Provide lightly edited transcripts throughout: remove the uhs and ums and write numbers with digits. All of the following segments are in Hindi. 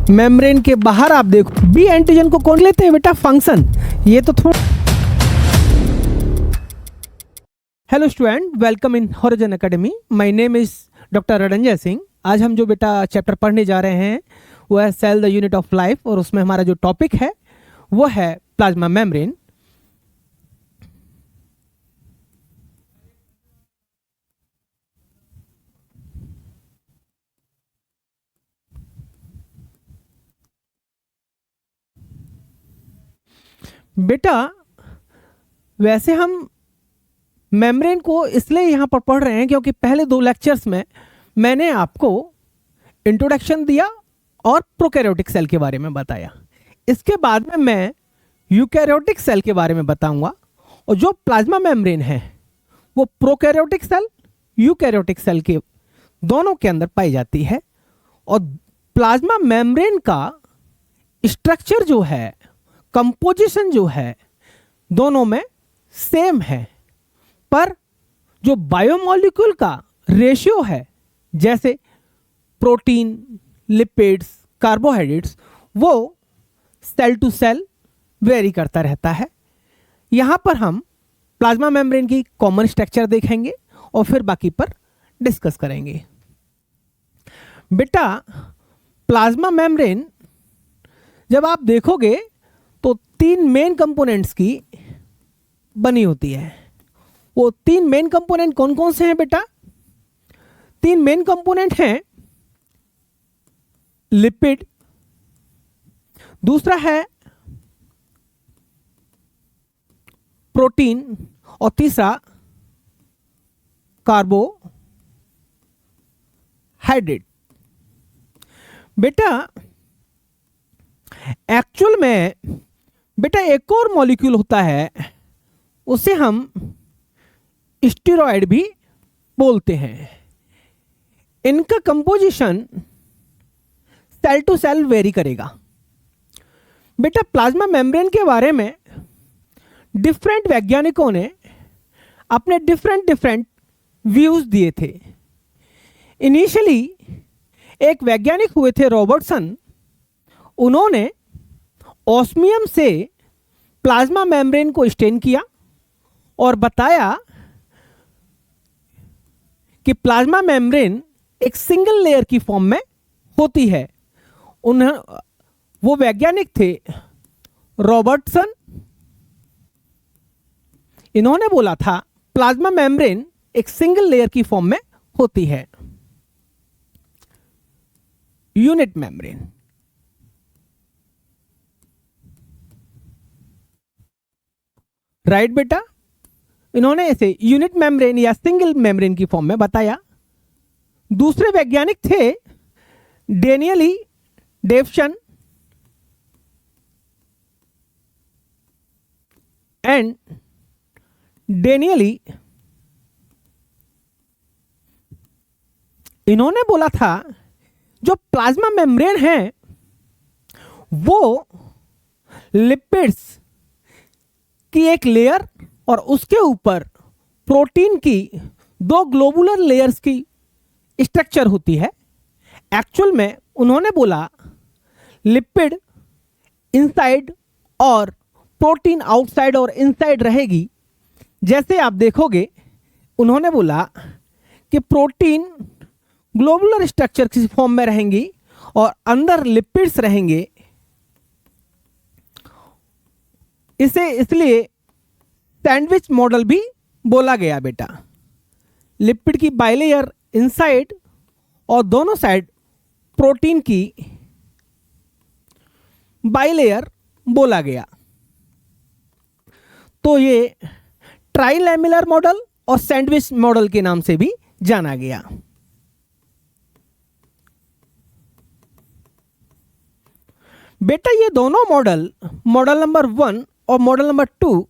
मेम्ब्रेन के बाहर आप देखो बी एंटीजन को कौन लेते हैं बेटा? फंक्शन। ये तो थोड़ा। Hello student, welcome in Horizon Academy. My name is doctor Rananjay Singh. आज हम जो बेटा चैप्टर पढ़ने जा रहे हैं वो है cell the unit of life, और उसमें हमारा जो टॉपिक है वो है प्लाज्मा मेम्ब्रेन। बेटा वैसे हम मेम्ब्रेन को इसलिए यहाँ पर पढ़ रहे हैं क्योंकि पहले 2 लेक्चर्स में मैंने आपको इंट्रोडक्शन दिया और प्रोकैरियोटिक सेल के बारे में बताया। इसके बाद में मैं यूकैरियोटिक सेल के बारे में बताऊंगा, और जो प्लाज्मा मेम्ब्रेन है वो प्रोकैरियोटिक सेल यूकैरियोटिक सेल के दोनों के अंदर पाई जाती है। और प्लाज्मा मेम्ब्रेन का स्ट्रक्चर जो है, कंपोजिशन जो है, दोनों में सेम है, पर जो बायोमोलिक्यूल का रेशियो है, जैसे प्रोटीन, लिपिड्स, कार्बोहाइड्रेट्स, वो सेल टू सेल वेरी करता रहता है। यहां पर हम प्लाज्मा मेम्ब्रेन की कॉमन स्ट्रक्चर देखेंगे और फिर बाकी पर डिस्कस करेंगे। बेटा प्लाज्मा मेम्ब्रेन जब आप देखोगे तो 3 मेन कंपोनेंट्स की बनी होती है। वो 3 मेन कंपोनेंट कौन कौन से हैं बेटा? 3 मेन कंपोनेंट हैं लिपिड, दूसरा है प्रोटीन, और तीसरा कार्बोहाइड्रेट। बेटा एक्चुअल में बेटा एक और मॉलिक्यूल होता है, उसे हम स्टेरॉइड भी बोलते हैं। इनका composition cell to cell vary करेगा। बेटा प्लाज्मा मेम्ब्रेन के बारे में डिफरेंट वैज्ञानिकों ने अपने डिफरेंट व्यूज दिए थे। इनिशियली एक वैज्ञानिक हुए थे रॉबर्टसन। उन्होंने ऑस्मियम से प्लाज्मा मेम्ब्रेन को स्टेन किया और बताया कि प्लाज्मा मेम्ब्रेन एक सिंगल लेयर की फॉर्म में होती है। वो वैज्ञानिक थे रॉबर्टसन। इन्होंने बोला था प्लाज्मा मेम्ब्रेन एक सिंगल लेयर की फॉर्म में होती है। यूनिट मेम्ब्रेन, राइट बेटा, इन्होंने इसे यूनिट मेम्ब्रेन या सिंगल मेम्ब्रेन की फॉर्म में बताया। दूसरे वैज्ञानिक थे डेनियल डेवसन एंड डेनियल। इन्होंने बोला था जो प्लाज्मा मेम्ब्रेन है वो लिपिड्स की एक लेयर और उसके ऊपर प्रोटीन की 2 ग्लोबुलर लेयर्स की स्ट्रक्चर होती है। एक्चुअल में उन्होंने बोला लिपिड इनसाइड और प्रोटीन आउटसाइड और इनसाइड रहेगी। जैसे आप देखोगे उन्होंने बोला कि प्रोटीन ग्लोबुलर स्ट्रक्चर की फॉर्म में रहेंगी और अंदर लिपिड्स रहेंगे। इसे इसलिए सैंडविच मॉडल भी बोला गया बेटा। लिपिड की बाइलेयर इनसाइड और दोनों साइड प्रोटीन की बाइलेयर बोला गया। तो ये ट्राइलैमिलर मॉडल और सैंडविच मॉडल के नाम से भी जाना गया। बेटा ये दोनों मॉडल नंबर 1 और मॉडल नंबर 2,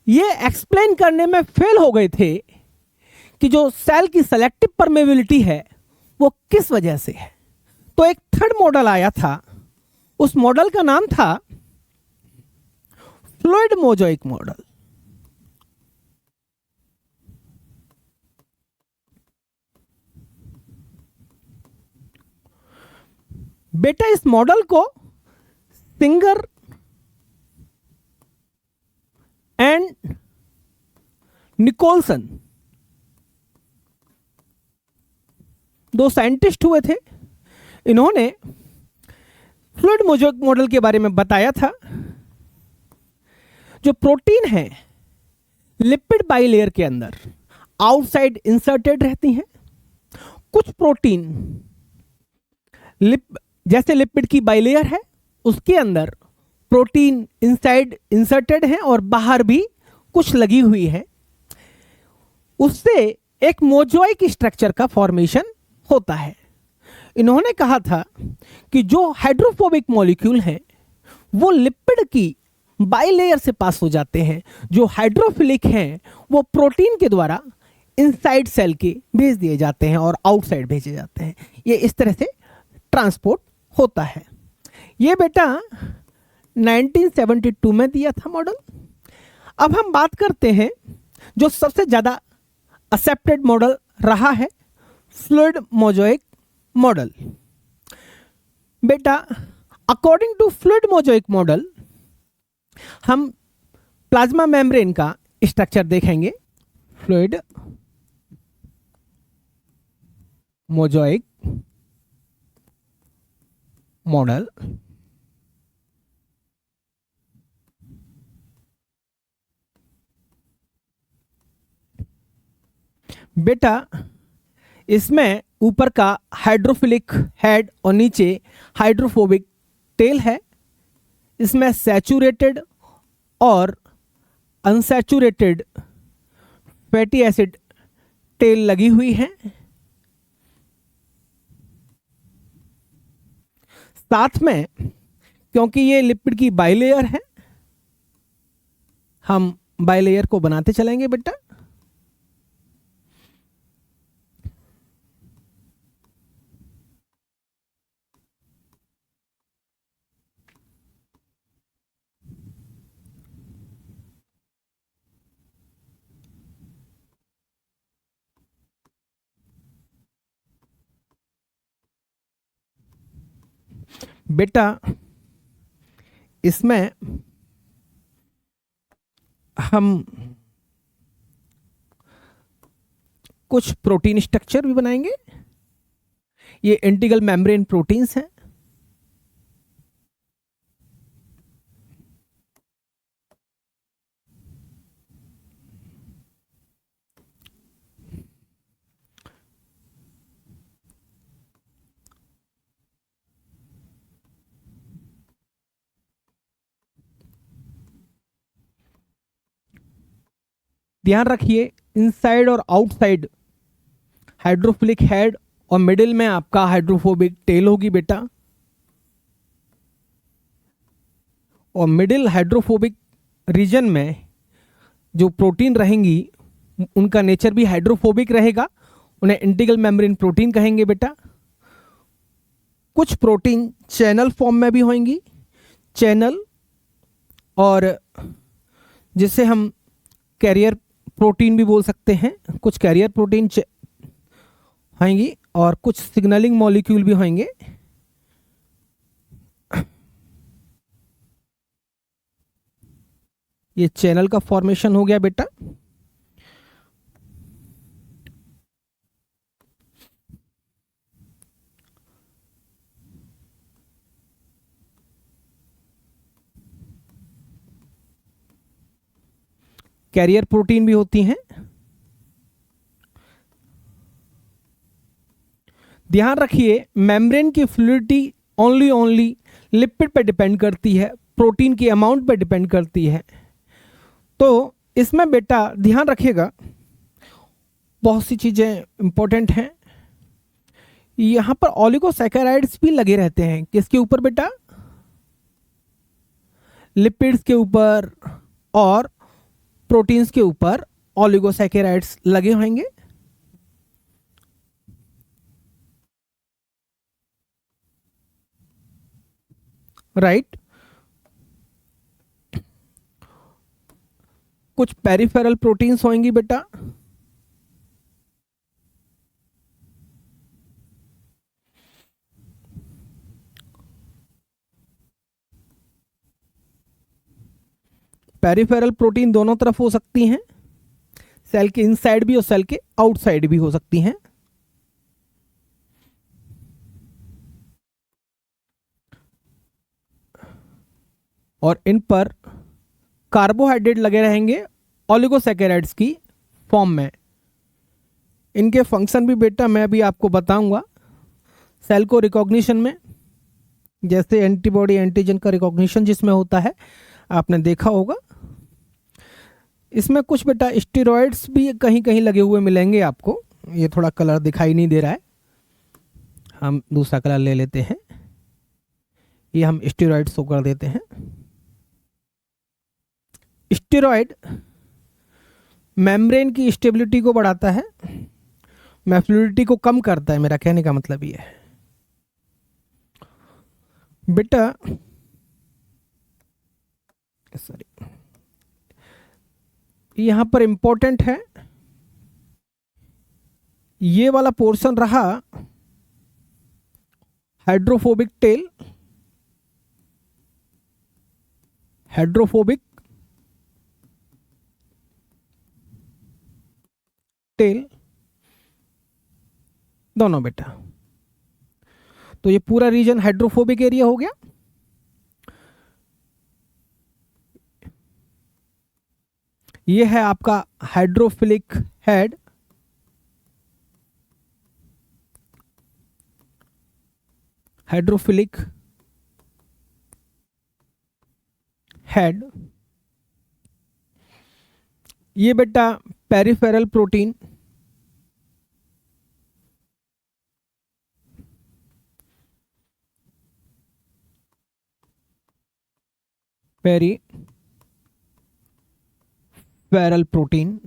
ये एक्सप्लेन करने में फेल हो गए थे कि जो सेल की सेलेक्टिव परमेबिलिटी है वो किस वजह से है। तो एक थर्ड मॉडल आया था, उस मॉडल का नाम था फ्लूइड मोज़ाइक मॉडल। बेटा इस मॉडल को सिंगर एंड निकोलसन, दो साइंटिस्ट हुए थे, इन्होंने फ्लूइड मोज़ेक मॉडल के बारे में बताया था। जो प्रोटीन है लिपिड बाइलेयर के अंदर आउटसाइड इंसर्टेड रहती हैं। कुछ प्रोटीन जैसे लिपिड की बाइलेयर है उसके अंदर प्रोटीन इनसाइड इंसर्टेड है और बाहर भी कुछ लगी हुई है। उससे एक मोज़ेक स्ट्रक्चर का फॉर्मेशन होता है। इन्होंने कहा था कि जो हाइड्रोफोबिक मॉलिक्यूल हैं वो लिपिड की बाइलेयर से पास हो जाते हैं, जो हाइड्रोफिलिक हैं वो प्रोटीन के द्वारा इनसाइड सेल के भेज दिए जाते हैं और आउटसाइड भेजे जाते हैं। ये इस तरह से ट्रांसपोर्ट होता है। ये बेटा 1972 में दिया था मॉडल। अब हम बात करते हैं जो सबसे ज़्यादा एक्सेप्टेड मॉडल रहा है, फ्लूइड मोज़ेक मॉडल। बेटा according to fluid mosaic model हम प्लाज्मा मेम्ब्रेन का स्ट्रक्चर देखेंगे। फ्लूइड मोज़ेक मॉडल बेटा इसमें ऊपर का हाइड्रोफिलिक हेड और नीचे हाइड्रोफोबिक टेल है। इसमें सैचुरेटेड और अनसैचुरेटेड फैटी एसिड टेल लगी हुई है। साथ में क्योंकि ये लिपिड की बाइलेयर है, हम बाइलेयर को बनाते चलेंगे बेटा। बेटा इसमें हम कुछ प्रोटीन स्ट्रक्चर भी बनाएंगे। ये इंटीग्रल मेम्ब्रेन प्रोटीन्स हैं। ध्यान रखिए इनसाइड और आउटसाइड हाइड्रोफिलिक हेड और मिडिल में आपका हाइड्रोफोबिक टेल होगी बेटा। और मिडिल हाइड्रोफोबिक रीजन में जो प्रोटीन रहेंगी उनका नेचर भी हाइड्रोफोबिक रहेगा, उन्हें इंटीग्रल मेम्ब्रेन प्रोटीन कहेंगे बेटा। कुछ प्रोटीन चैनल फॉर्म में भी होंगी, चैनल, और जिसे हम कैरियर प्रोटीन भी बोल सकते हैं। कुछ कैरियर प्रोटीन होंगी और कुछ सिग्नलिंग मॉलिक्यूल भी होंगे। ये चैनल का फॉर्मेशन हो गया बेटा। कैरियर प्रोटीन भी होती हैं। ध्यान रखिए मेम्ब्रेन की फ्लूइडिटी ओनली लिपिड पर डिपेंड करती है, प्रोटीन की अमाउंट पर डिपेंड करती है। तो इसमें बेटा ध्यान रखिएगा बहुत सी चीज़ें इंपॉर्टेंट हैं। यहाँ पर ओलिगोसैकेराइड्स भी लगे रहते हैं। किसके ऊपर बेटा? लिपिड्स के ऊपर और प्रोटीन्स के ऊपर ओलिगोसैकेराइड्स लगे होंगे। राइट। कुछ पेरिफेरल प्रोटीन्स होंगी बेटा। पेरिफेरल प्रोटीन दोनों तरफ हो सकती हैं, सेल के इनसाइड भी और सेल के आउटसाइड भी हो सकती हैं। और इन पर कार्बोहाइड्रेट लगे रहेंगे ओलिगोसैकेराइड्स की फॉर्म में। इनके फंक्शन भी बेटा मैं अभी आपको बताऊंगा। सेल को रिकॉग्निशन में, जैसे एंटीबॉडी एंटीजन का रिकॉग्निशन जिसमें होता है, आपने देखा होगा। इसमें कुछ बेटा स्टेरॉइड्स भी कहीं कहीं लगे हुए मिलेंगे आपको। ये थोड़ा कलर दिखाई नहीं दे रहा है, हम दूसरा कलर ले लेते हैं। ये हम स्टेरॉइड शो कर देते हैं। स्टेरॉइड मेम्ब्रेन की स्टेबिलिटी को बढ़ाता है, फ्लूइडिटी को कम करता है। मेरा कहने का मतलब ये है बेटा, सॉरी, यहां पर इंपॉर्टेंट है ये वाला पोर्शन रहा हाइड्रोफोबिक टेल। हाइड्रोफोबिक टेल दोनों बेटा। तो ये पूरा रीजन हाइड्रोफोबिक एरिया हो गया। ये है आपका हाइड्रोफिलिक हेड। Hydrophilic head. ये बेटा पेरिफेरल प्रोटीन। पेरिफेरल प्रोटीन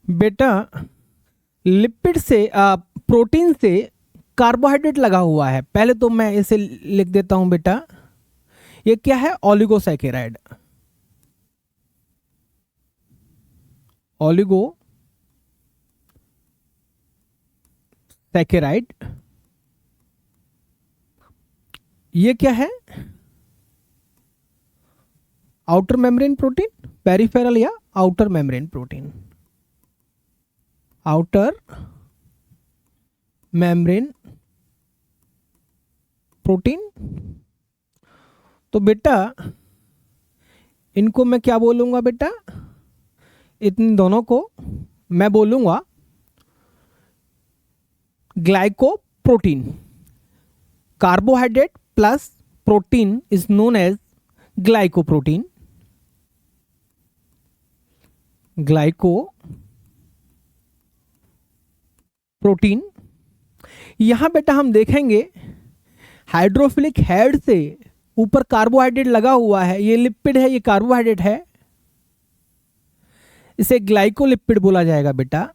बेटा लिपिड से प्रोटीन से कार्बोहाइड्रेट लगा हुआ है। पहले तो मैं इसे लिख देता हूं बेटा, ये क्या है? ओलिगोसैकेराइड। ओलिगोसैकेराइड ये क्या है? आउटर मेम्ब्रेन प्रोटीन, पेरिफेरल या outer membrane protein. Outer membrane protein. तो बेटा इनको मैं क्या बोलूंगा बेटा? इन दोनों को मैं बोलूंगा glycoprotein. Carbohydrate plus protein is known as glycoprotein. Glycoprotein. यहां बेटा हम देखेंगे हाइड्रोफिलिक हेड से ऊपर कार्बोहाइड्रेट लगा हुआ है। ये लिपिड है, ये कार्बोहाइड्रेट है। इसे ग्लाइकोलिपिड बोला जाएगा बेटा।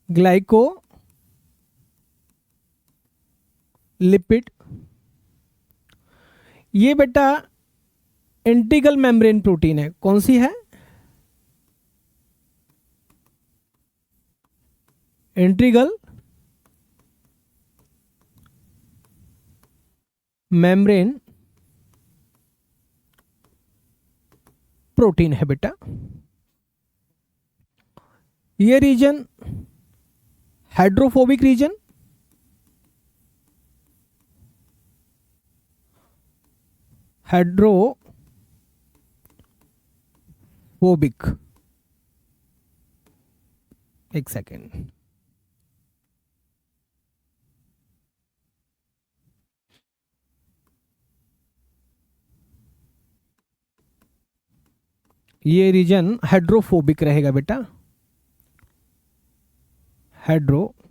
ग्लाइकोलिपिड। ये बेटा इंटीग्रल मेम्ब्रेन प्रोटीन है। कौन सी है? इंटीग्रल मेम्ब्रेन प्रोटीन है बेटा। ये रीजन हाइड्रोफोबिक रीजन, हाइड्रोफोबिक। एक सेकेंड। ये रीजन हाइड्रोफोबिक रहेगा बेटा। हाइड्रोफोबिक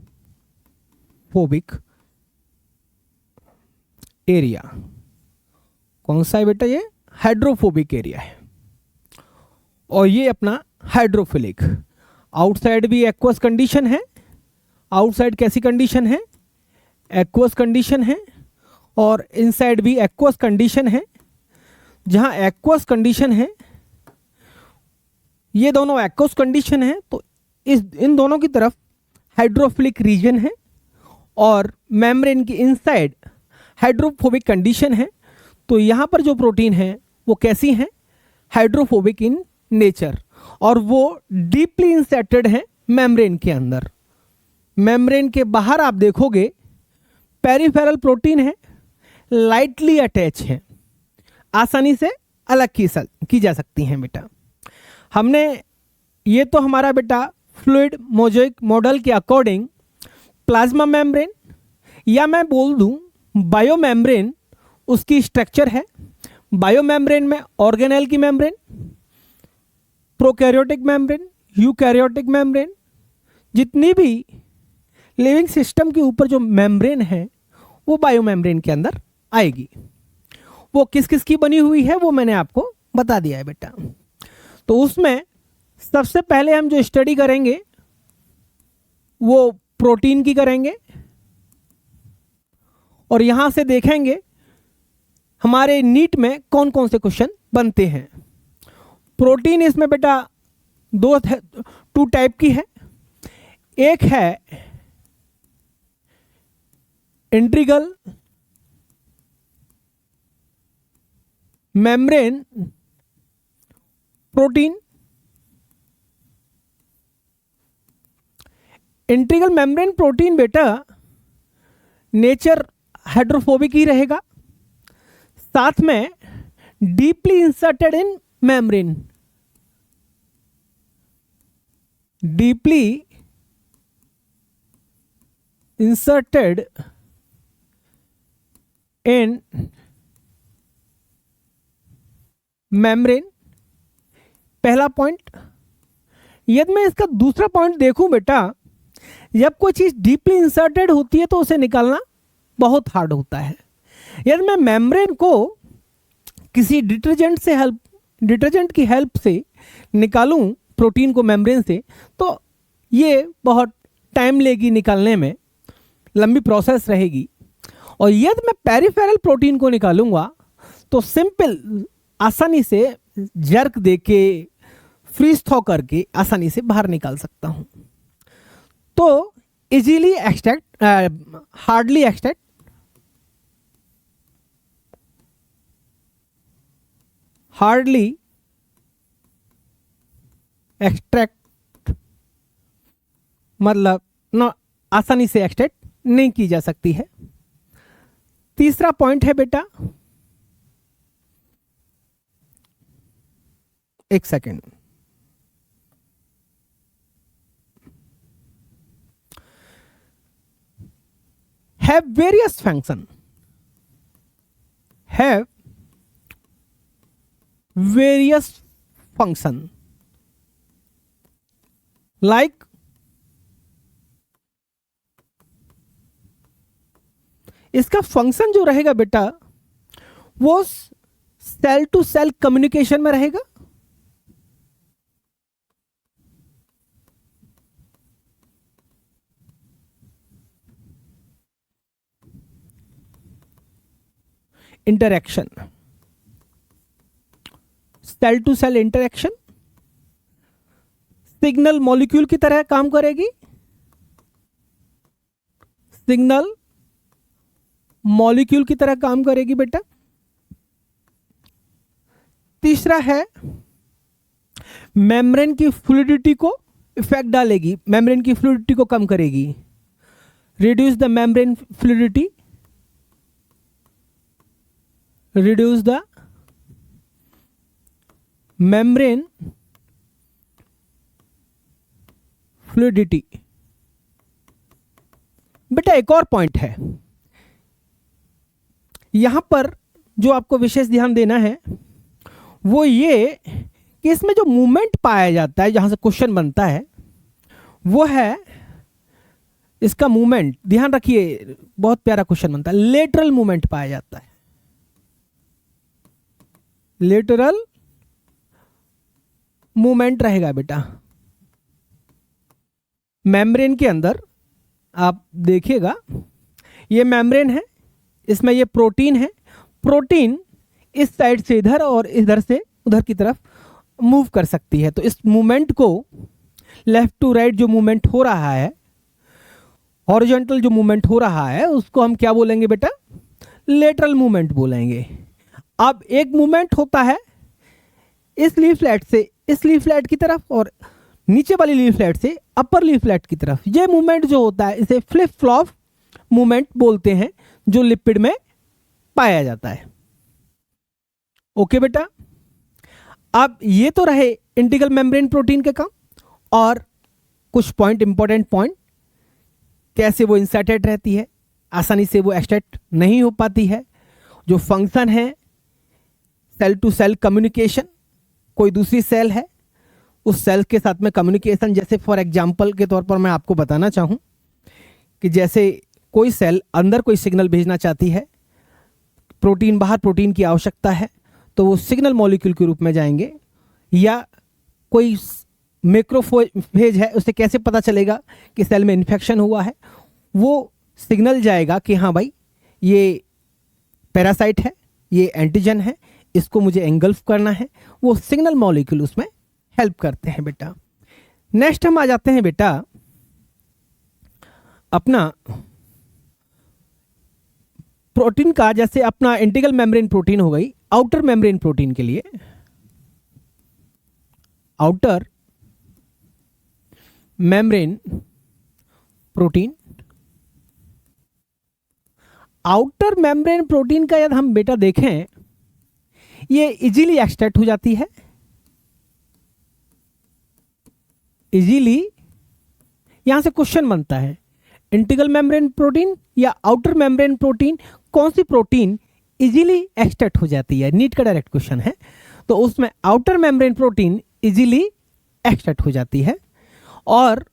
एरिया कौन सा है बेटा? ये हाइड्रोफोबिक एरिया है। और ये अपना हाइड्रोफिलिक। आउटसाइड भी एक्वस कंडीशन है। आउटसाइड कैसी कंडीशन है? एक्वस कंडीशन है। और इनसाइड भी एक्वस कंडीशन है। जहां एक्वस कंडीशन है, ये दोनों एक्वस कंडीशन है, तो इन दोनों की तरफ हाइड्रोफिलिक रीजन है। और मेम्ब्रेन की इनसाइड हाइड्रोफोबिक कंडीशन है। तो यहाँ पर जो प्रोटीन है वो कैसी हैं, हाइड्रोफोबिक इन नेचर, और वो डीपली इंसेटेड है मेम्ब्रेन के अंदर। मेम्ब्रेन के बाहर आप देखोगे पेरिफेरल प्रोटीन है, लाइटली अटैच है, आसानी से अलग की जा सकती हैं बेटा। हमने ये तो हमारा बेटा फ्लूइड मोज़ेक मॉडल के अकॉर्डिंग प्लाज्मा मेम्ब्रेन या मैं बोल दूं बायो मेम्ब्रेन उसकी स्ट्रक्चर है। बायो मेम्ब्रेन में ऑर्गेनेल की membrane, prokaryotic membrane, eukaryotic membrane, जितनी भी लिविंग सिस्टम के ऊपर जो मेम्ब्रेन है वो बायो मेम्ब्रेन के अंदर आएगी। वो किस किस की बनी हुई है वो मैंने आपको बता दिया है बेटा। तो उसमें सबसे पहले हम जो स्टडी करेंगे वो प्रोटीन की करेंगे, और यहां से देखेंगे हमारे नीट में कौन कौन से क्वेश्चन बनते हैं। प्रोटीन इसमें बेटा टू टाइप की है। एक है integral membrane protein. Integral membrane protein बेटा नेचर हाइड्रोफोबिक ही रहेगा, साथ में deeply inserted in membrane, deeply inserted in membrane, पहला पॉइंट। यदि मैं इसका दूसरा पॉइंट देखूं बेटा, जब कोई चीज डीपली इंसर्टेड होती है तो उसे निकालना बहुत हार्ड होता है। यदि मैं मेम्ब्रेन को किसी डिटर्जेंट की हेल्प से निकालूं प्रोटीन को मेम्ब्रेन से, तो ये बहुत टाइम लेगी निकालने में, लंबी प्रोसेस रहेगी। और यदि मैं पेरिफेरल प्रोटीन को निकालूंगा तो सिंपल आसानी से जर्क देके फ्रीज थॉ करके आसानी से बाहर निकाल सकता हूं। तो easily extract, hardly extract, hardly extract मतलब ना आसानी से एक्सट्रैक्ट नहीं की जा सकती है। तीसरा पॉइंट है बेटा, एक second, have various function, have various function like इसका फंक्शन जो रहेगा बेटा वो सेल टू सेल कम्युनिकेशन में रहेगा, interaction, cell to cell interaction, signal molecule की तरह काम करेगी, सिग्नल मॉलिक्यूल की तरह काम करेगी बेटा। तीसरा है मेम्ब्रेन की फ्लूइडिटी को इफेक्ट डालेगी, मेम्ब्रेन की फ्लूइडिटी को कम करेगी, reduce the membrane fluidity, reduce the membrane fluidity। बेटा एक और पॉइंट है यहां पर जो आपको विशेष ध्यान देना है वो ये कि इसमें जो मूवमेंट पाया जाता है, जहां से क्वेश्चन बनता है वो है इसका मूवमेंट। ध्यान रखिए, बहुत प्यारा क्वेश्चन बनता है, लेटरल मूवमेंट पाया जाता है, लेटरल मूवमेंट रहेगा बेटा मेम्ब्रेन के अंदर। आप देखिएगा ये मेम्ब्रेन है, इसमें ये प्रोटीन है, प्रोटीन इस साइड से इधर और इधर से उधर की तरफ मूव कर सकती है। तो इस मूवमेंट को, लेफ्ट टू राइट जो मूवमेंट हो रहा है, हॉरिजॉन्टल जो मूवमेंट हो रहा है, उसको हम क्या बोलेंगे बेटा, लेटरल मूवमेंट बोलेंगे। अब एक मूवमेंट होता है इस लीफलेट से इस लीफलेट की तरफ और नीचे वाली लीफलेट से अपर लीफलेट की तरफ। ये मूवमेंट जो होता है इसे फ्लिप फ्लॉप मूवमेंट बोलते हैं, जो लिपिड में पाया जाता है। ओके बेटा, अब ये तो रहे इंटीग्रल मेम्ब्रेन प्रोटीन के काम, और कुछ पॉइंट, इंपॉर्टेंट पॉइंट, कैसे वो इंसर्टेड रहती है, आसानी से वो एक्सट्रैक्ट नहीं हो पाती है। जो फंक्शन है सेल टू सेल कम्युनिकेशन, कोई दूसरी सेल है उस सेल के साथ में कम्युनिकेशन, जैसे फॉर एग्जांपल के तौर पर मैं आपको बताना चाहूँ कि जैसे कोई सेल अंदर कोई सिग्नल भेजना चाहती है, प्रोटीन बाहर प्रोटीन की आवश्यकता है, तो वो सिग्नल मॉलिक्यूल के रूप में जाएंगे। या कोई मैक्रोफेज है, उसे कैसे पता चलेगा कि सेल में इन्फेक्शन हुआ है, वो सिग्नल जाएगा कि हाँ भाई ये पैरासाइट है, ये एंटीजन है, इसको मुझे एंगल्फ करना है। वो सिग्नल मॉलिक्यूल उसमें हेल्प करते हैं बेटा। नेक्स्ट हम आ जाते हैं बेटा अपना प्रोटीन का, जैसे अपना इंटीग्रल मेम्ब्रेन प्रोटीन हो गई, आउटर मेम्ब्रेन प्रोटीन के लिए outer membrane protein, outer membrane protein का यदि हम बेटा देखें, ये इजीली एक्सट्रैक्ट हो जाती है, इजीली। यहां से क्वेश्चन बनता है इंटीग्रल मेम्ब्रेन प्रोटीन या आउटर मेम्ब्रेन प्रोटीन, कौन सी प्रोटीन इजीली एक्सट्रैक्ट हो जाती है, नीट का डायरेक्ट क्वेश्चन है। तो उसमें outer membrane protein easily extract हो जाती है, और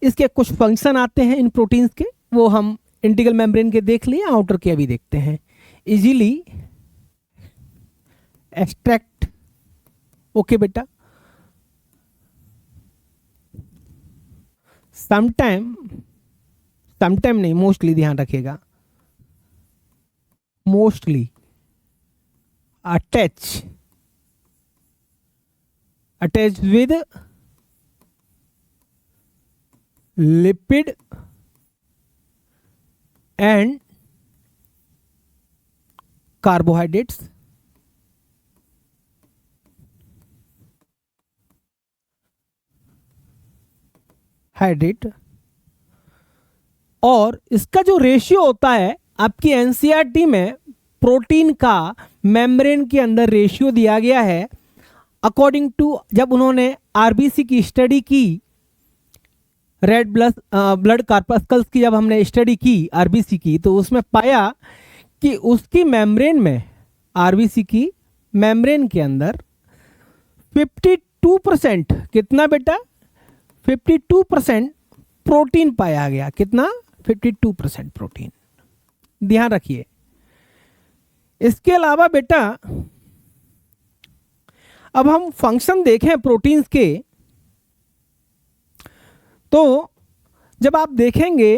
इसके कुछ फंक्शन आते हैं इन प्रोटीन्स के, वो हम इंटीग्रल मेम्ब्रेन के देख लिए, आउटर के अभी देखते हैं। इजीली एक्सट्रैक्ट, ओके बेटा। समटाइम नहीं, मोस्टली ध्यान रखिएगा, mostly attach with lipid and carbohydrates, और इसका जो रेशियो होता है आपकी एनसीईआरटी में, प्रोटीन का मेम्ब्रेन के अंदर रेशियो दिया गया है अकॉर्डिंग टू, जब उन्होंने आरबीसी की स्टडी की, रेड ब्लड कार्पस्कल्स की जब हमने स्टडी की आरबीसी की, तो उसमें पाया कि उसकी मेम्ब्रेन में, आरबीसी की मेम्ब्रेन के अंदर 52%, कितना बेटा 52% प्रोटीन पाया गया। कितना 52% प्रोटीन, ध्यान रखिए। इसके अलावा बेटा अब हम फंक्शन देखें प्रोटीन्स के, तो जब आप देखेंगे,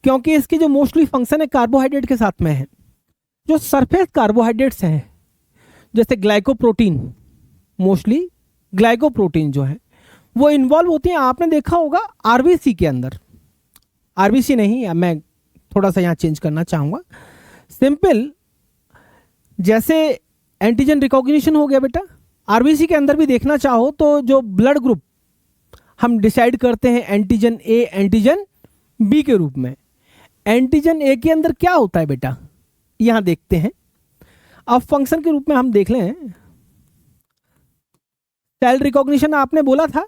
क्योंकि इसकी जो मोस्टली फंक्शन है कार्बोहाइड्रेट के साथ में है, जो सरफेस कार्बोहाइड्रेट्स हैं जैसे ग्लाइकोप्रोटीन, मोस्टली ग्लाइकोप्रोटीन जो है वो इन्वॉल्व होती हैं। आपने देखा होगा आरबीसी के अंदर, आरबीसी नहीं, मैं थोड़ा सा यहाँ चेंज करना चाहूँगा, सिंपल, जैसे एंटीजन रिकॉग्निशन हो गया बेटा, आरबीसी के अंदर भी देखना चाहो तो जो ब्लड ग्रुप हम डिसाइड करते हैं एंटीजन ए, एंटीजन बी के रूप में, एंटीजन ए के अंदर क्या होता है बेटा, यहां देखते हैं। अब फंक्शन के रूप में हम देख लें, सेल रिकॉग्निशन आपने बोला था,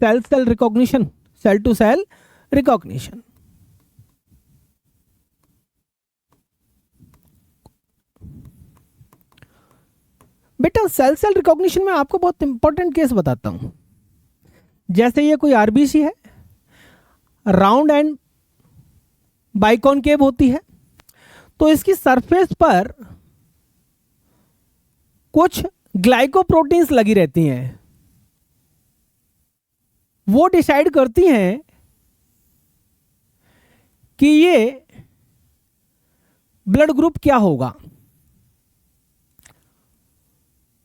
cell recognition, cell to cell recognition. बेटा सेल रिकॉग्निशन में आपको बहुत इंपॉर्टेंट केस बताता हूं। जैसे ये कोई आरबीसी है, राउंड एंड बाइकॉनकेव होती है, तो इसकी सरफेस पर कुछ ग्लाइकोप्रोटीन्स लगी रहती हैं, वो डिसाइड करती हैं कि ये ब्लड ग्रुप क्या होगा।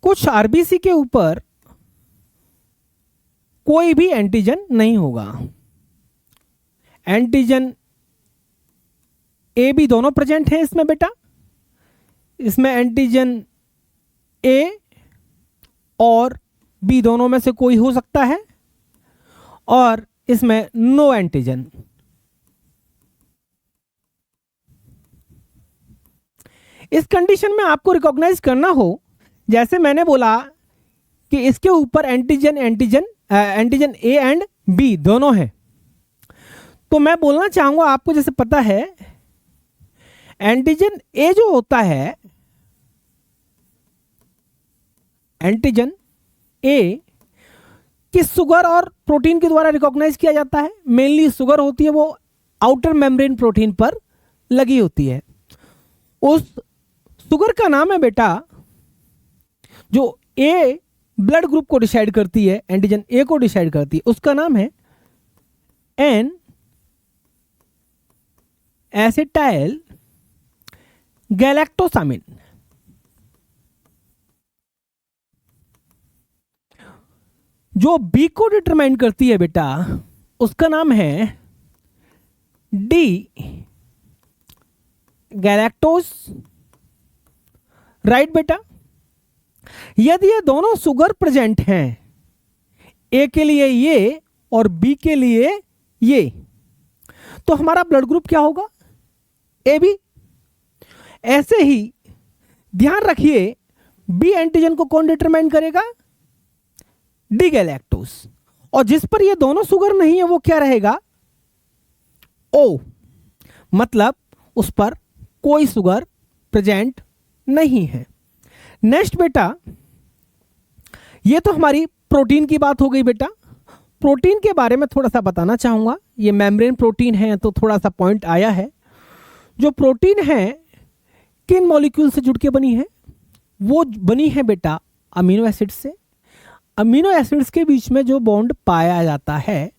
कुछ आरबीसी के ऊपर कोई भी एंटीजन नहीं होगा, एंटीजन ए बी दोनों प्रेजेंट हैं इसमें बेटा। इसमें एंटीजन ए और बी दोनों में से कोई हो सकता है, और इसमें नो एंटीजन। इस कंडीशन में आपको रिकॉग्नाइज करना हो, जैसे मैंने बोला कि इसके ऊपर antigen antigen A and B दोनों हैं, तो मैं बोलना चाहूंगा आपको, जैसे पता है एंटीजन ए जो होता है, एंटीजन ए किस शुगर और प्रोटीन के द्वारा रिकॉग्नाइज किया जाता है? मेनली शुगर होती है, वो आउटर मेम्ब्रेन प्रोटीन पर लगी होती है। उस शुगर का नाम है बेटा, जो ए ब्लड ग्रुप को डिसाइड करती है, एंटीजन ए को डिसाइड करती है, उसका नाम है एन एसिटाइल गैलेक्टोसामिन। जो बी को डिटरमाइन करती है बेटा, उसका नाम है डी गैलेक्टोस। राइट बेटा। यदि ये दोनों शुगर प्रेजेंट हैं, ए के लिए ये और बी के लिए ये, तो हमारा ब्लड ग्रुप क्या होगा? A B. ऐसे ही ध्यान रखिए, बी एंटीजन को कौन डिटरमाइन करेगा? D galactose. और जिस पर ये दोनों शुगर नहीं है वो क्या रहेगा? ओ, मतलब उस पर कोई शुगर प्रेजेंट नहीं है। नेक्स्ट बेटा, ये तो हमारी प्रोटीन की बात हो गई बेटा। प्रोटीन के बारे में थोड़ा सा बताना चाहूंगा। ये मेम्ब्रेन प्रोटीन है तो थोड़ा सा पॉइंट आया है। जो प्रोटीन है किन मॉलिक्यूल से जुड़ के बनी है? वो बनी है बेटा अमीनो एसिड से। अमीनो एसिड्स के बीच में जो बॉन्ड पाया जाता है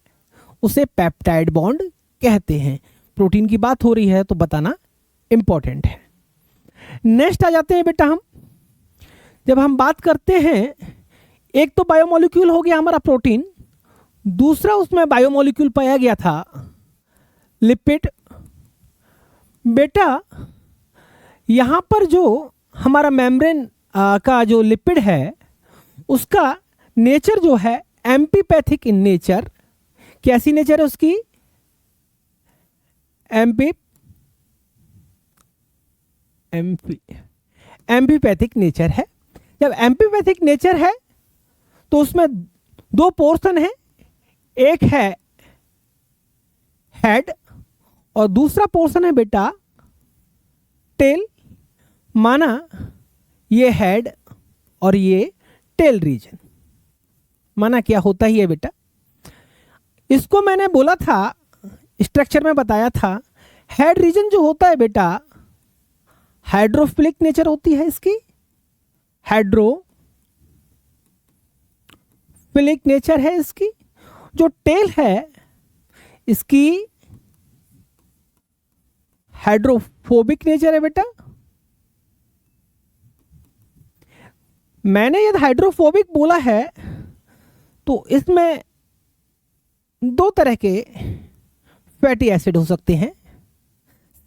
उसे पेप्टाइड बॉन्ड कहते हैं। प्रोटीन की बात हो रही है तो बताना इंपॉर्टेंट है। नेक्स्ट आ जाते हैं बेटा हम, जब हम बात करते हैं, एक तो बायोमोलिक्यूल हो गया हमारा प्रोटीन, दूसरा उसमें बायोमोलिक्यूल पाया गया था लिपिड। बेटा यहां पर जो हमारा मेम्ब्रेन का जो लिपिड है उसका नेचर जो है एम्पीपैथिक इन नेचर। कैसी नेचर है उसकी? एम्पीपैथिक नेचर है। जब एम्पीपैथिक नेचर है तो उसमें दो पोर्शन है, एक है हेड और दूसरा पोर्शन है बेटा टेल। माना ये हेड और ये टेल रीजन, माना क्या होता ही है बेटा। इसको मैंने बोला था, स्ट्रक्चर में बताया था, हेड रीजन जो होता है बेटा हाइड्रोफिलिक नेचर होती है इसकी, हाइड्रोफिलिक नेचर है इसकी। जो टेल है इसकी हाइड्रोफोबिक नेचर है बेटा। मैंने यदि हाइड्रोफोबिक बोला है तो इसमें दो तरह के फैटी एसिड हो सकते हैं,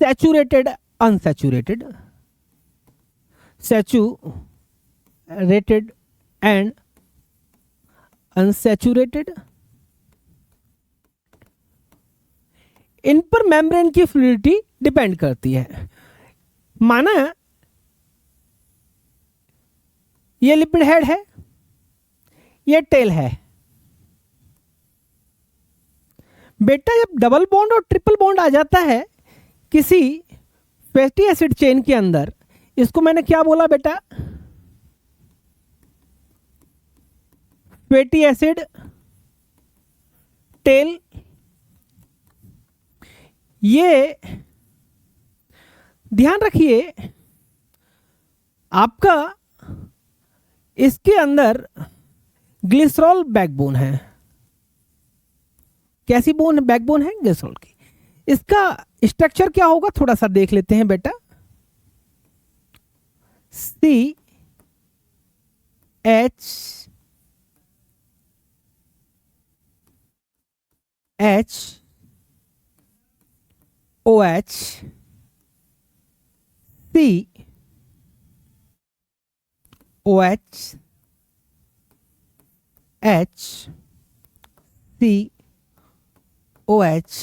saturated unsaturated, saturated and unsaturated. इन पर मेम्ब्रेन की फ्लूइडिटी डिपेंड करती है। माना ये लिपिड हेड है, ये टेल है बेटा। जब डबल बॉन्ड और ट्रिपल बॉन्ड आ जाता है किसी फैटी एसिड चेन के अंदर, इसको मैंने क्या बोला बेटा? Fatty acid tail. ये ध्यान रखिए आपका, इसके अंदर ग्लिसरॉल बैकबोन है। कैसी बोन बैकबोन है? ग्लिसरॉल की। इसका स्ट्रक्चर क्या होगा थोड़ा सा देख लेते हैं बेटा। CH OH C OH H C OH,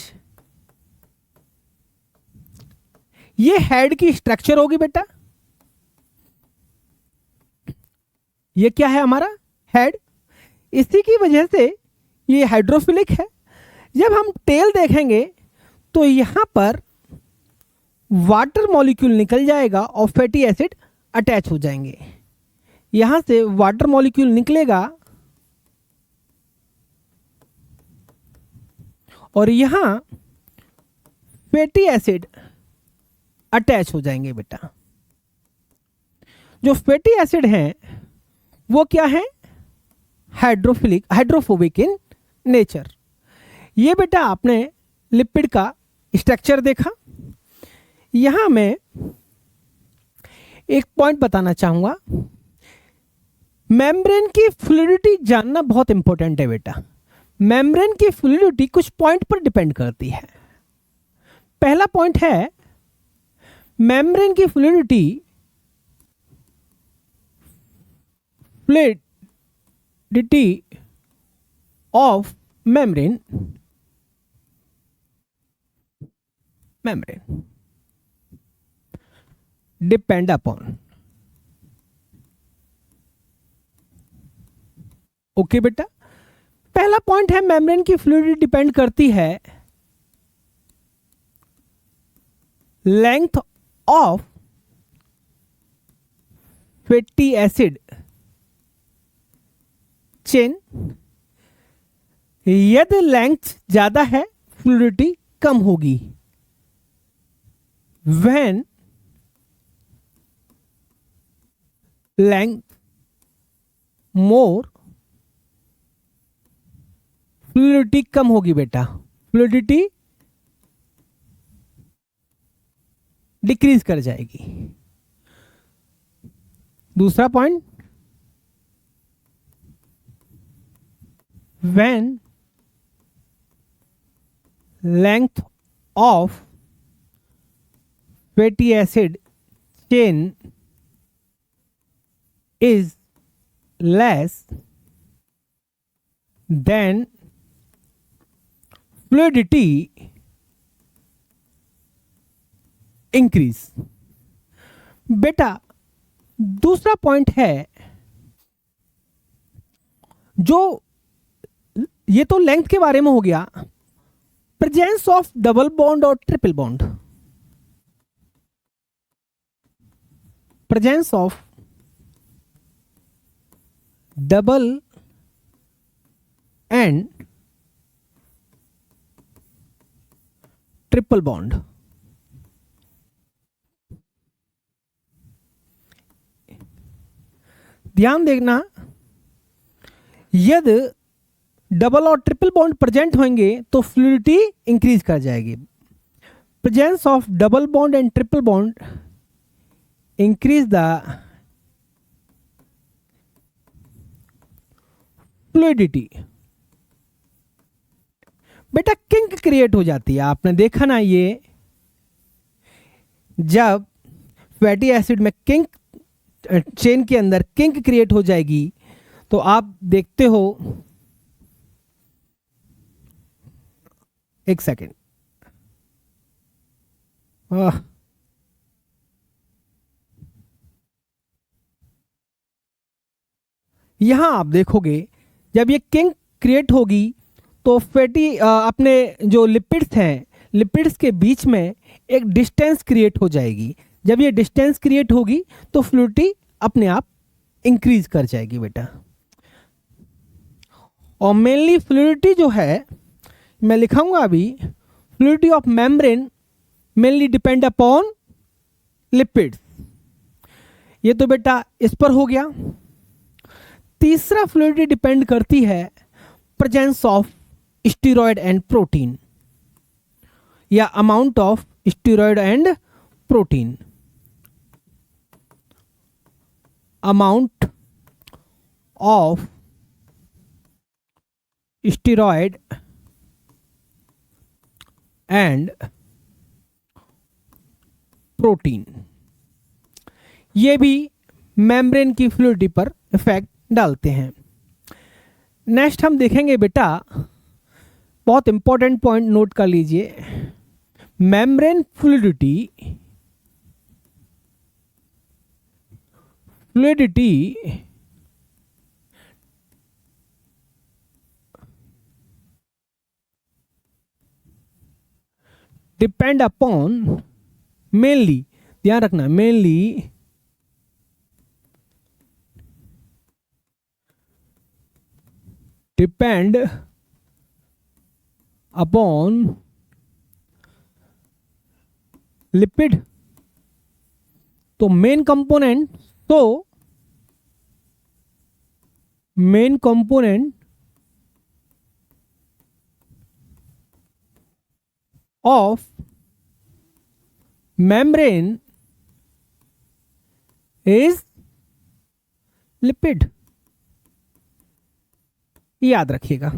ये हेड की स्ट्रक्चर होगी बेटा। ये क्या है हमारा हेड, इसी की वजह से ये हाइड्रोफिलिक है। जब हम टेल देखेंगे तो यहां पर वाटर मॉलिक्यूल निकल जाएगा और फैटी एसिड अटैच हो जाएंगे। यहां से वाटर मॉलिक्यूल निकलेगा और यहां फैटी एसिड अटैच हो जाएंगे बेटा। जो फैटी एसिड हैं वो क्या है, हाइड्रोफिलिक हाइड्रोफोबिक इन नेचर। ये बेटा आपने लिपिड का स्ट्रक्चर देखा। यहां मैं एक पॉइंट बताना चाहूंगा, मेम्ब्रेन की फ्लूइडिटी जानना बहुत इंपॉर्टेंट है बेटा। मेम्ब्रेन की फ्लूइडिटी कुछ पॉइंट पर डिपेंड करती है। पहला पॉइंट है मेम्ब्रेन की fluidity of membrane depend upon, okay बेटा। पहला पॉइंट है मेम्ब्रेन की फ्लूइडिटी डिपेंड करती है length of fatty acid chain. यदि लेंथ ज्यादा है फ्लूइडिटी कम होगी। व्हेन लेंथ मोर फ्लूइडिटी कम होगी बेटा, फ्लूइडिटी डिक्रीज कर जाएगी। दूसरा point, when length of fatty acid chain is less than fluidity increase। बेटा दूसरा पॉइंट है, जो ये तो लेंथ के बारे में हो गया, प्रेजेंस ऑफ डबल बॉन्ड और triple bond. Presence of double and triple bond. ध्यान देखना, यदि डबल और ट्रिपल बॉन्ड प्रेजेंट होंगे तो फ्लूइडिटी इंक्रीज कर जाएगी। Presence of double bond and triple bond increase the fluidity. बेटा किंक क्रिएट हो जाती है, आपने देखा ना, ये जब फैटी एसिड में किंक चेन के अंदर किंक क्रिएट हो जाएगी तो आप देखते हो, एक सेकेंड, यहां आप देखोगे जब ये किंक क्रिएट होगी तो फैटी अपने जो लिपिड्स हैं, लिपिड्स के बीच में एक डिस्टेंस क्रिएट हो जाएगी। जब ये डिस्टेंस क्रिएट होगी तो फ्लूइडिटी अपने आप इंक्रीज कर जाएगी बेटा। और मेनली फ्लूइडिटी जो है मैं लिखाऊंगा अभी, fluidity of membrane mainly depend upon lipids. ये तो बेटा इस पर हो गया। तीसरा फ्लूइडिटी डिपेंड करती है presence of steroid and protein, या amount of steroid and protein. Amount of steroid and protein. ये भी मेम्ब्रेन की फ्लूइडिटी पर इफेक्ट डालते हैं। नेक्स्ट हम देखेंगे बेटा, बहुत इंपॉर्टेंट पॉइंट नोट कर लीजिए, membrane fluidity depend upon mainly, ध्यान रखना, मेनली डिपेंड अपॉन लिपिड। तो main component of membrane is lipid, याद रखिएगा।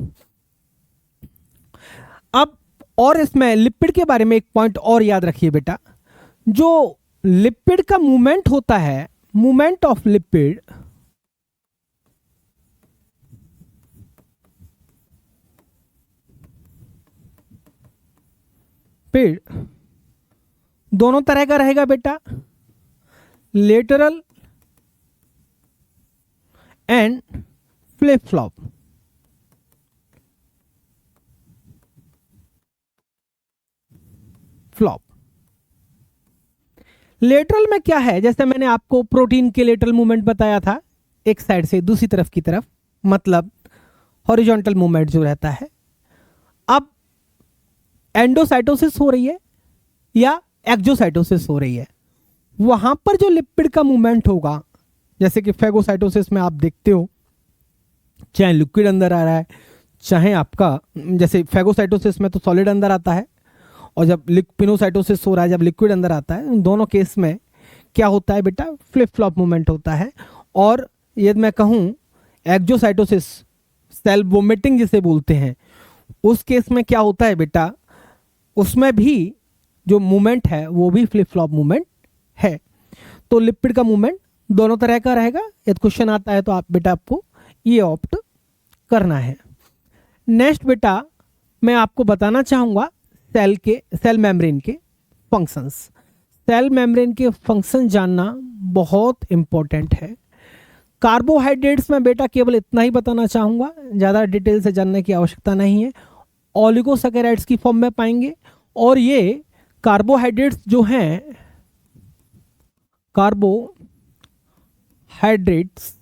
अब और इसमें लिपिड के बारे में एक पॉइंट और याद रखिए बेटा, जो लिपिड का मूवमेंट होता है, मूवमेंट ऑफ लिपिड दोनों तरह का रहेगा बेटा, lateral and flip flop. Lateral में क्या है, जैसे मैंने आपको प्रोटीन के लेटरल मूवमेंट बताया था, एक साइड से दूसरी तरफ की तरफ, मतलब हॉरिजॉन्टल मूवमेंट जो रहता है। अब एंडोसाइटोसिस हो रही है या एक्सोसाइटोसिस हो रही है, वहां पर जो लिपिड का मूवमेंट होगा, जैसे कि फेगोसाइटोसिस में आप देखते हो, चाहे लिक्विड अंदर आ रहा है, चाहे आपका, जैसे फेगोसाइटोसिस में तो सॉलिड अंदर आता है, और जब पिनोसाइटोसिस हो रहा है जब लिक्विड अंदर आता है, उन दोनों केस में क्या होता है बेटा, फ्लिप फ्लॉप मूवमेंट होता है। और यदि मैं कहूँ एक्सोसाइटोसिस, सेल वोमिटिंग जिसे बोलते हैं, उस केस में क्या होता है बेटा, उसमें भी जो मूवमेंट है वो भी फ्लिप फ्लॉप मूवमेंट है। तो लिपिड का मूवमेंट दोनों तरह का रहेगा। यदि क्वेश्चन आता है तो आप बेटा आपको ये ऑप्ट करना है। नेक्स्ट बेटा मैं आपको बताना चाहूँगा सेल मेम्ब्रेन के फंक्शंस। सेल मेम्ब्रेन के फंक्शन जानना बहुत इंपॉर्टेंट है। कार्बोहाइड्रेट्स में बेटा केवल इतना ही बताना चाहूँगा, ज़्यादा डिटेल से जानने की आवश्यकता नहीं है। ओलिगोसैकेराइड्स की फॉर्म में पाएंगे, और ये कार्बोहाइड्रेट्स जो हैं, कार्बोहाइड्रेट्स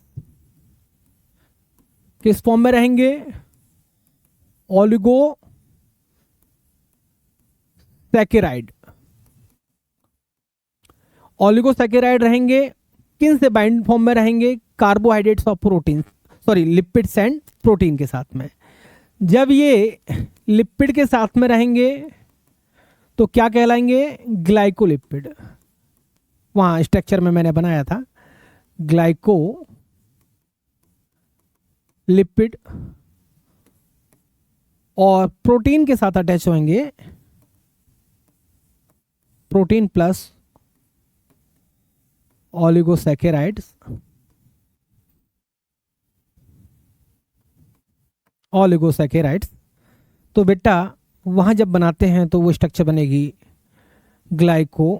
किस फॉर्म में रहेंगे, ओलिगोसैकेराइड रहेंगे। किन से बाइंड फॉर्म में रहेंगे, कार्बोहाइड्रेट्स और protein, sorry lipids and protein के साथ में। जब ये लिपिड के साथ में रहेंगे तो क्या कहलाएंगे, ग्लाइकोलिपिड। वहां स्ट्रक्चर में मैंने बनाया था ग्लाइकोलिपिड, और प्रोटीन के साथ अटैच होंगे प्रोटीन प्लस ओलिगोसैकेराइड्स, तो बेटा वहां जब बनाते हैं तो वो स्ट्रक्चर बनेगी ग्लाइको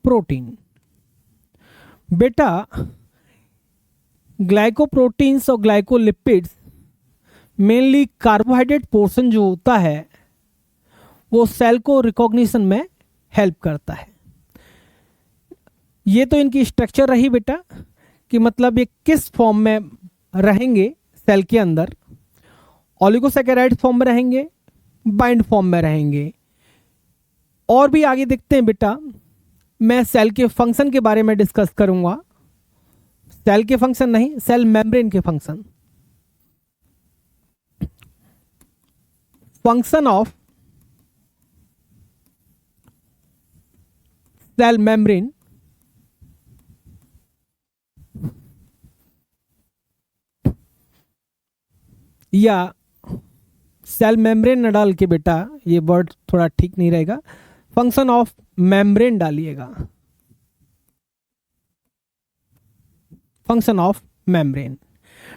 प्रोटीन। बेटा ग्लाइकोप्रोटीन्स और ग्लाइकोलिपिड्स मेनली कार्बोहाइड्रेट पोर्शन जो होता है वो सेल को रिकॉग्निशन में हेल्प करता है। ये तो इनकी स्ट्रक्चर रही बेटा, कि मतलब ये किस फॉर्म में रहेंगे सेल के अंदर, ओलिगोसैकेराइड फॉर्म में रहेंगे, बाइंड फॉर्म में रहेंगे। और भी आगे देखते हैं बेटा, मैं सेल के फंक्शन के बारे में डिस्कस करूंगा। सेल के फंक्शन नहीं, सेल मेम्ब्रेन के function. Function of cell membrane या सेल मेम्ब्रेन न डाल के बेटा, ये वर्ड थोड़ा ठीक नहीं रहेगा, फंक्शन ऑफ मेम्ब्रेन डालिएगा, फंक्शन ऑफ मेम्ब्रेन।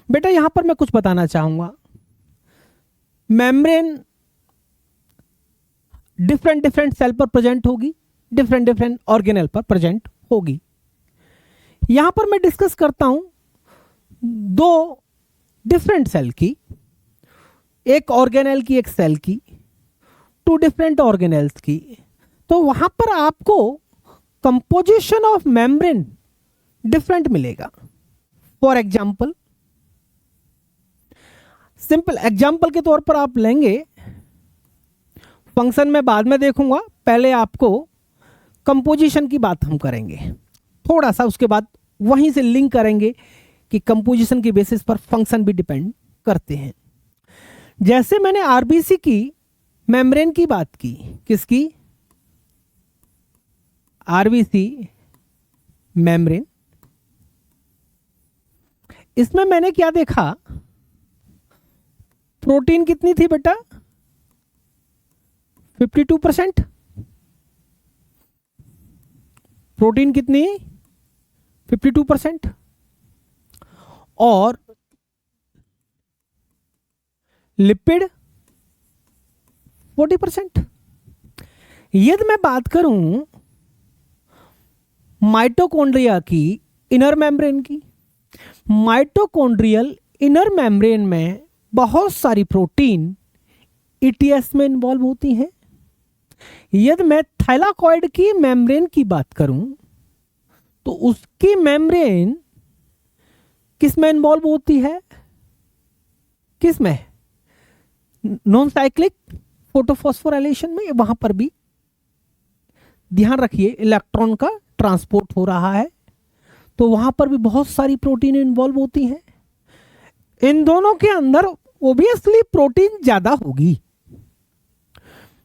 बेटा यहां पर मैं कुछ बताना चाहूंगा, मेम्ब्रेन डिफरेंट डिफरेंट सेल पर प्रेजेंट होगी, डिफरेंट डिफरेंट ऑर्गेनेल पर प्रेजेंट होगी। यहां पर मैं डिस्कस करता हूं दो डिफरेंट सेल की, एक ऑर्गेनेल की एक सेल की, टू डिफरेंट ऑर्गेनेल्स की। तो वहां पर आपको कंपोजिशन ऑफ मेम्ब्रेन डिफरेंट मिलेगा। फॉर एग्जाम्पल, सिंपल एग्जाम्पल के तौर पर आप लेंगे, फंक्शन में बाद में देखूंगा, पहले आपको कंपोजिशन की बात हम करेंगे थोड़ा सा, उसके बाद वहीं से लिंक करेंगे कि कंपोजिशन की बेसिस पर फंक्शन भी डिपेंड करते हैं। जैसे मैंने आरबीसी की मेम्ब्रेन की बात की, किसकी? RBC membrane. इसमें मैंने क्या देखा, प्रोटीन कितनी थी बेटा? 52%। प्रोटीन कितनी? 52%। और लिपिड 40%। यदि मैं बात करूं माइटोकॉन्ड्रिया की इनर मेम्ब्रेन की, माइटोकॉन्ड्रियल इनर मेम्ब्रेन में बहुत सारी प्रोटीन ईटीएस में इन्वॉल्व होती हैं। यदि मैं थाइलाकॉइड की मेम्ब्रेन की बात करूं तो उसकी मेम्ब्रेन किस में इन्वॉल्व होती है? किस में? नॉन साइक्लिक फोटोफॉस्फोराइलेशन में। वहां पर भी ध्यान रखिए इलेक्ट्रॉन का ट्रांसपोर्ट हो रहा है, तो वहां पर भी बहुत सारी प्रोटीन इन्वॉल्व होती हैं। इन दोनों के अंदर ओबियसली प्रोटीन ज्यादा होगी।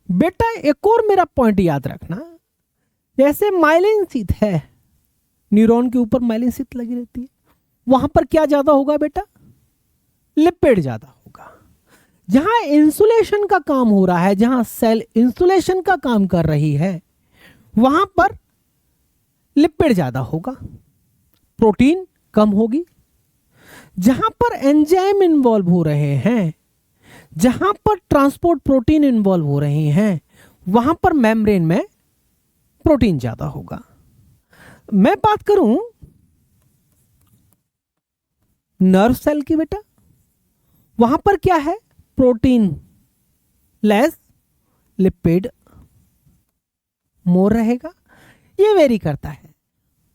बेटा एक और मेरा पॉइंट याद रखना, जैसे माइलिन शीथ है, न्यूरॉन के ऊपर माइलिन शीथ लगी रहती है, वहां पर क्या ज्यादा होगा बेटा? लिपिड ज्यादा होगा। जहां इंसुलेशन का काम हो रहा है, जहां सेल इंसुलेशन का काम कर रही है, वहां पर लिपिड ज्यादा होगा, प्रोटीन कम होगी। जहां पर एंजाइम इन्वॉल्व हो रहे हैं, जहां पर ट्रांसपोर्ट प्रोटीन इन्वॉल्व हो रहे हैं, वहां पर मेम्ब्रेन में प्रोटीन ज्यादा होगा। मैं बात करूं नर्व सेल की बेटा, वहां पर क्या है? प्रोटीन लेस, लिपिड मोर रहेगा। ये वेरी करता है।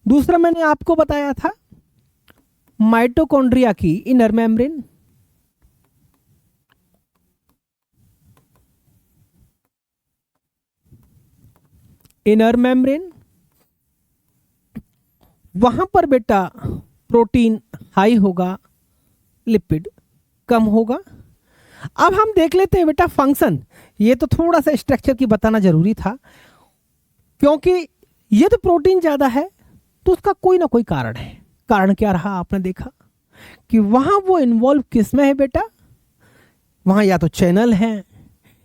दूसरा मैंने आपको बताया था माइटोकॉन्ड्रिया की इनर मेम्ब्रेन, इनर मेम्ब्रेन, वहां पर बेटा प्रोटीन हाई होगा, लिपिड कम होगा। अब हम देख लेते हैं बेटा फंक्शन। ये तो थोड़ा सा स्ट्रक्चर की बताना जरूरी था, क्योंकि यदि प्रोटीन ज्यादा है तो उसका कोई ना कोई कारण है। कारण क्या रहा? आपने देखा कि वहां वो इन्वॉल्व किस में है बेटा? वहां या तो चैनल है,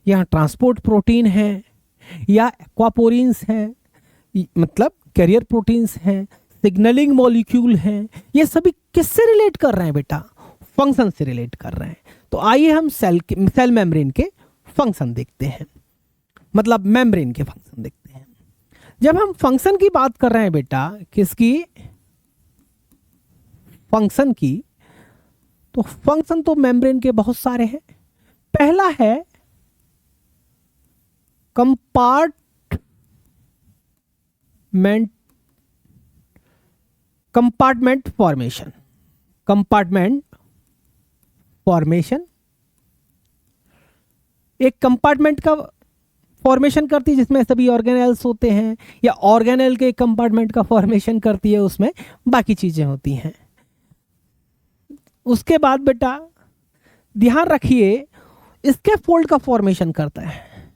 या ट्रांसपोर्ट प्रोटीन है, या एक्वापोरिन्स हैं, मतलब कैरियर प्रोटीन्स हैं, सिग्नलिंग मॉलिक्यूल हैं। ये सभी किससे रिलेट कर रहे हैं बेटा? फंक्शन से रिलेट कर रहे हैं। तो आइए हम सेल मेम्ब्रेन के फंक्शन देखते हैं, मतलब मेम्ब्रेन के फंक्शन देखते हैं। जब हम फंक्शन की बात कर रहे हैं बेटा, किसकी? फंक्शन की, तो फंक्शन तो मेम्ब्रेन के बहुत सारे हैं। पहला है कंपार्टमेंट फॉर्मेशन। कंपार्टमेंट फॉर्मेशन एक कंपार्टमेंट का फॉर्मेशन करती है जिसमें सभी ऑर्गेनेल्स होते हैं, या ऑर्गेनेल के कंपार्टमेंट का फॉर्मेशन करती है, उसमें बाकी चीजें होती हैं। उसके बाद बेटा ध्यान रखिए स्कैफोल्ड का फॉर्मेशन करता है।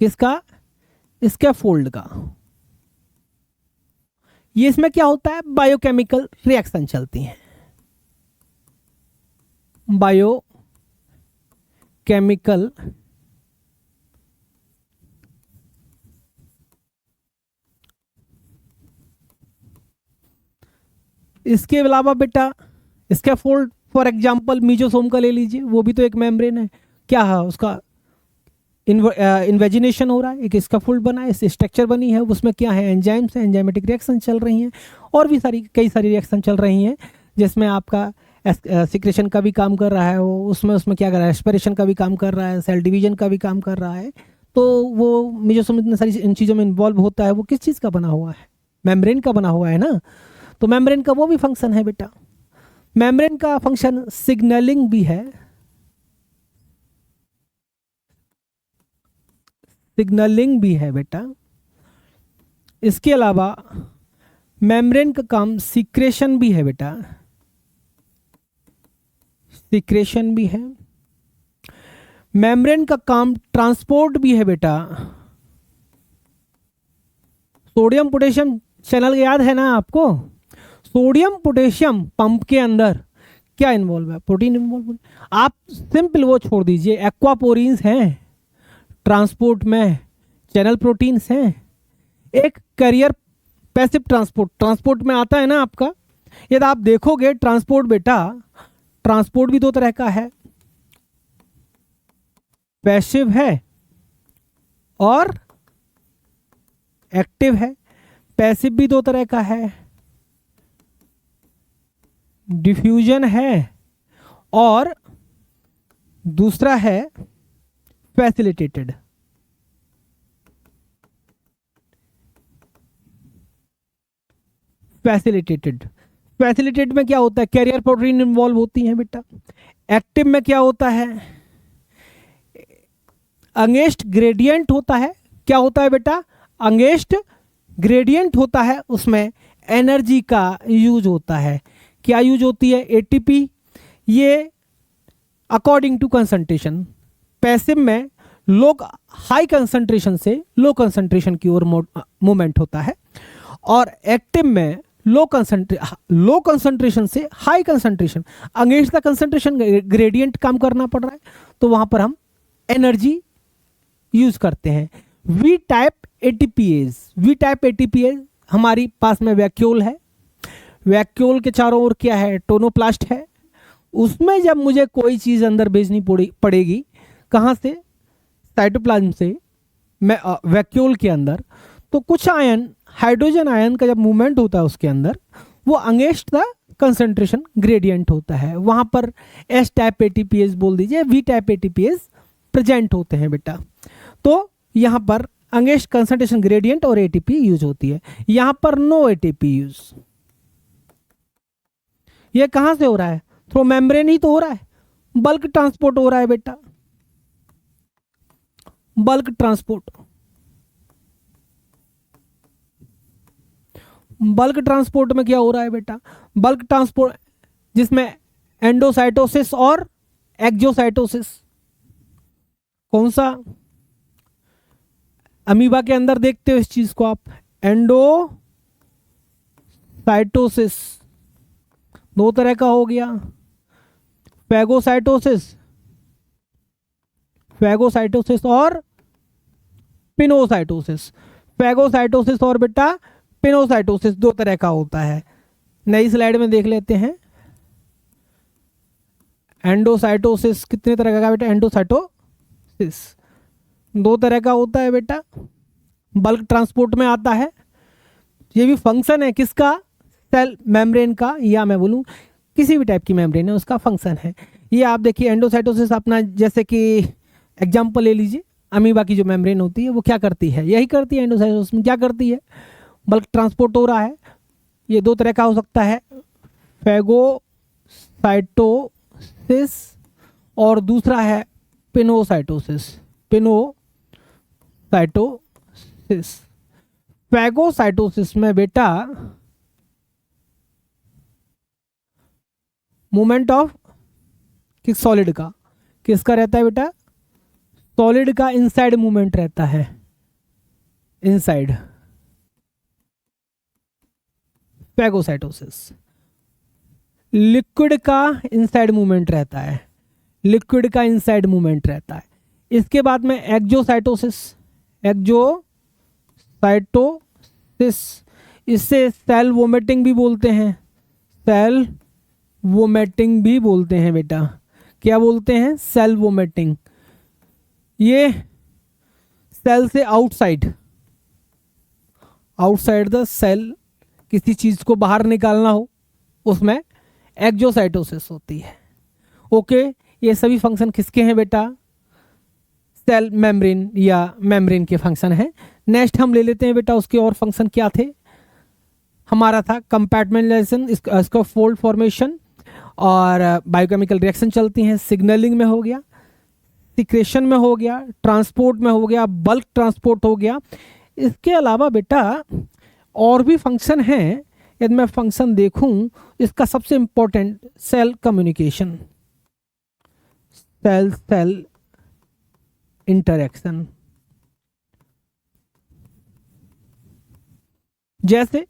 किसका? स्कैफोल्ड का। ये इसमें क्या होता है? बायोकेमिकल रिएक्शन चलती हैं, बायो केमिकल इसके अलावा बेटा स्कैफोल्ड फॉर एग्जांपल मीजोसोम का ले लीजिए, वो भी तो एक मेम्ब्रेन है। क्या है उसका इन्वेजिनेशन हो रहा है, एक स्कैफोल्ड बना है, स्ट्रक्चर बनी है, उसमें क्या है एंजाइम्स है, एंजाइमेटिक रिएक्शन चल रही हैं और भी कई सारी रिएक्शन चल रही हैं, जिसमें आपका सिक्रेशन का भी काम कर रहा है वो, उसमें क्या कर रहा है एस्पिरेशन का भी काम कर रहा है, सेल डिवीजन का भी काम कर रहा है। तो वो मीजोसोम इतनी सारी इन चीज़ों में इन्वॉल्व होता है, वो किस चीज़ का बना हुआ है, मेम्ब्रेन का बना हुआ है ना। तो मेम्ब्रेन का वो भी फंक्शन है बेटा। मेम्ब्रेन का फंक्शन सिग्नलिंग भी है, सिग्नलिंग भी है बेटा। इसके अलावा मेम्ब्रेन का काम सीक्रेशन भी है बेटा, सीक्रेशन भी है। मेम्ब्रेन का काम ट्रांसपोर्ट भी है बेटा। सोडियम पोटेशियम चैनल याद है ना आपको, सोडियम पोटेशियम पंप के अंदर क्या इन्वॉल्व है, प्रोटीन इन्वॉल्व। आप सिंपल वो छोड़ दीजिए, एक्वापोरिन्स हैं ट्रांसपोर्ट में, चैनल प्रोटीन्स हैं, एक कैरियर पैसिव ट्रांसपोर्ट में आता है ना आपका। यदि आप देखोगे ट्रांसपोर्ट बेटा, ट्रांसपोर्ट भी दो तरह का है, पैसिव है और एक्टिव है। पैसिव भी दो तरह का है, डिफ्यूजन है और दूसरा है फैसिलिटेटेड। फैसिलिटेटेड में क्या होता है, कैरियर प्रोटीन इन्वॉल्व होती हैं बेटा। एक्टिव में क्या होता है, अंगेस्ट ग्रेडियंट होता है। क्या होता है बेटा, अंगेस्ट ग्रेडियंट होता है, उसमें एनर्जी का यूज होता है। क्या यूज होती है, एटीपी। ये अकॉर्डिंग टू कंसंट्रेशन। पैसिव में लोग हाई कंसंट्रेशन से लो कंसंट्रेशन की ओर मूवमेंट होता है, और एक्टिव में लो कंसंट्रेशन से high concentration, against the concentration gradient काम करना पड़ रहा है, तो वहां पर हम एनर्जी यूज करते हैं। वी टाइप एटीपीएज हमारी पास में वैक्यूल है, वैक्यूल के चारों ओर क्या है, टोनोप्लास्ट है। उसमें जब मुझे कोई चीज़ अंदर भेजनी पड़ेगी, कहाँ से, साइटोप्लाज्म से, मैं वैक्यूल के अंदर, तो कुछ आयन, हाइड्रोजन आयन का जब मूवमेंट होता है उसके अंदर, वो अगेंस्ट द कंसंट्रेशन ग्रेडियंट होता है। वहाँ पर एस टाइप एटीपीएस बोल दीजिए, वी टाइप एटीपीएस प्रेजेंट होते हैं बेटा। तो यहाँ पर अगेंस्ट कंसंट्रेशन ग्रेडियंट और एटीपी यूज होती है, यहाँ पर नो एटीपी यूज। ये कहाँ से हो रहा है, थ्रू मेम्ब्रेन ही तो हो रहा है, बल्क ट्रांसपोर्ट हो रहा है बेटा, बल्क ट्रांसपोर्ट। बल्क ट्रांसपोर्ट में क्या हो रहा है बेटा, बल्क ट्रांसपोर्ट जिसमें एंडोसाइटोसिस और एक्सोसाइटोसिस। कौन सा, अमीबा के अंदर देखते हो इस चीज को आप, एंडोसाइटोसिस दो तरह का हो गया, फैगोसाइटोसिस और पिनोसाइटोसिस। फैगोसाइटोसिस और बेटा पिनोसाइटोसिस दो तरह का होता है। नई स्लाइड में देख लेते हैं। एंडोसाइटोसिस कितने तरह का बेटा, एंडोसाइटोसिस दो तरह का होता है बेटा, बल्क ट्रांसपोर्ट में आता है। ये भी फंक्शन है किसका, सेल मेम्ब्रेन का, या मैं बोलूँ किसी भी टाइप की मेम्ब्रेन है उसका फंक्शन है। ये आप देखिए एंडोसाइटोसिस अपना, जैसे कि एग्जांपल ले लीजिए, अमीबा की जो मेम्ब्रेन होती है वो क्या करती है, यही करती है। एंडोसाइटोसिस में क्या करती है, बल्क ट्रांसपोर्ट हो रहा है। ये दो तरह का हो सकता है, फैगोसाइटोसिस और दूसरा है पिनोसाइटोसिस। फैगोसाइटोसिस में बेटा मूवमेंट ऑफ किस सॉलिड का, किसका रहता है बेटा, सॉलिड का इनसाइड मूवमेंट रहता है, इनसाइड। फैगोसाइटोसिस लिक्विड का इनसाइड मूवमेंट रहता है, लिक्विड का इनसाइड मूवमेंट रहता है। इसके बाद में एक्जोसाइटोसिस, इससे सेल वोमिटिंग भी बोलते हैं, सेल वोमिटिंग भी बोलते हैं बेटा। क्या बोलते हैं? Cell vomiting. ये सेल से आउटसाइड द सेल किसी चीज को बाहर निकालना हो, उसमें एक्जोसाइटोसिस होती है। ओके, ये सभी फंक्शन किसके हैं बेटा? सेल मेम्ब्रेन या मेम्ब्रेन के फंक्शन है। नेक्स्ट हम ले लेते हैं बेटा उसके और फंक्शन क्या थे। हमारा था कंपार्टमेंटलाइजेशन, इसका फोल्ड फॉर्मेशन और बायोकेमिकल रिएक्शन चलती हैं। सिग्नलिंग में हो गया, सिक्रेशन में हो गया, ट्रांसपोर्ट में हो गया, बल्क ट्रांसपोर्ट हो गया। इसके अलावा बेटा और भी फंक्शन हैं। यदि मैं फंक्शन देखूं, इसका सबसे important cell communication, cell interaction. जैसे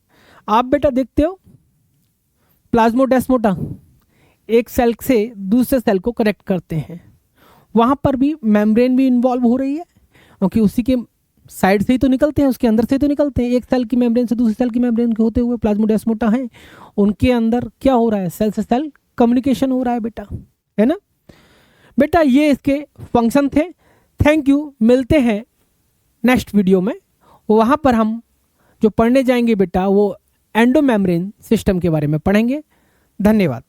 आप बेटा देखते हो प्लाज्मोडेस्माटा एक सेल से दूसरे सेल को कनेक्ट करते हैं, वहां पर भी मेम्ब्रेन भी इन्वॉल्व हो रही है, क्योंकि उसी के साइड से ही तो निकलते हैं, उसके अंदर से तो निकलते हैं। एक सेल की मेम्ब्रेन से दूसरी सेल की मेम्ब्रेन के होते हुए प्लाज्मोडेस्माटा हैं, उनके अंदर क्या हो रहा है? सेल से सेल कम्युनिकेशन हो रहा है बेटा, है ना बेटा। ये इसके फंक्शन थे। Thank you. मिलते हैं नेक्स्ट वीडियो में, वहाँ पर हम जो पढ़ने जाएंगे बेटा वो एंडोमेम्ब्रेन सिस्टम के बारे में पढ़ेंगे। धन्यवाद।